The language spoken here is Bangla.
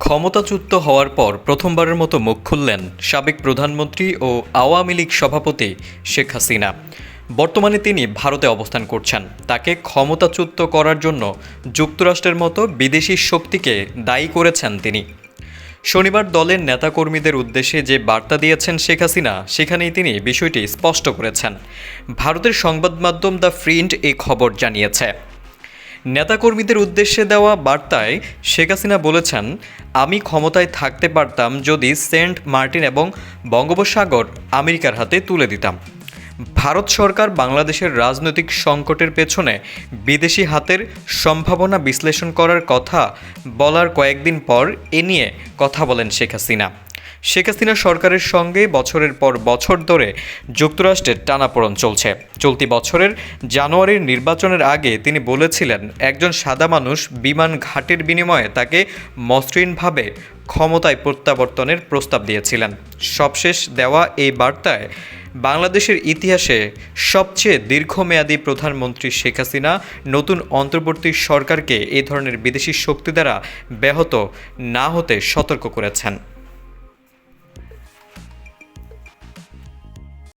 ক্ষমতাচ্যুত হওয়ার পর প্রথমবারের মতো মুখ খুললেন সাবেক প্রধানমন্ত্রী ও আওয়ামী লীগ সভাপতি শেখ হাসিনা। বর্তমানে তিনি ভারতে অবস্থান করছেন। তাকে ক্ষমতাচ্যুত করার জন্য যুক্তরাষ্ট্রের মতো বিদেশি শক্তিকে দায়ী করেছেন তিনি। শনিবার দলের নেতাকর্মীদের উদ্দেশ্যে যে বার্তা দিয়েছেন শেখ হাসিনা, সেখানেই তিনি বিষয়টি স্পষ্ট করেছেন। ভারতের সংবাদ মাধ্যম দ্য প্রিন্ট এই খবর জানিয়েছে। নেতাকর্মীদের উদ্দেশ্যে দেওয়া বার্তায় শেখ হাসিনা বলেছেন, আমি ক্ষমতায় থাকতে পারতাম যদি সেন্ট মার্টিন এবং বঙ্গোপসাগর আমেরিকার হাতে তুলে দিতাম। ভারত সরকার বাংলাদেশের রাজনৈতিক সংকটের পেছনে বিদেশি হাতের সম্ভাবনা বিশ্লেষণ করার কথা বলার কয়েকদিন পর এ নিয়ে কথা বলেন শেখ হাসিনা। শেখ হাসিনা সরকারের সঙ্গে বছরের পর বছর ধরে যুক্তরাষ্ট্রের টানাপোড়েন চলছে। চলতি বছরের জানুয়ারির নির্বাচনের আগে তিনি বলেছিলেন, একজন সাদা মানুষ বিমান ঘাটের বিনিময়ে তাকে মসৃণভাবে ক্ষমতায় প্রত্যাবর্তনের প্রস্তাব দিয়েছিলেন। সবশেষ দেওয়া এই বার্তায় বাংলাদেশের ইতিহাসে সবচেয়ে দীর্ঘমেয়াদী প্রধানমন্ত্রী শেখ হাসিনা নতুন অন্তর্বর্তী সরকারকে এই ধরনের বিদেশি শক্তি দ্বারা ব্যাহত না হতে সতর্ক করেছেন।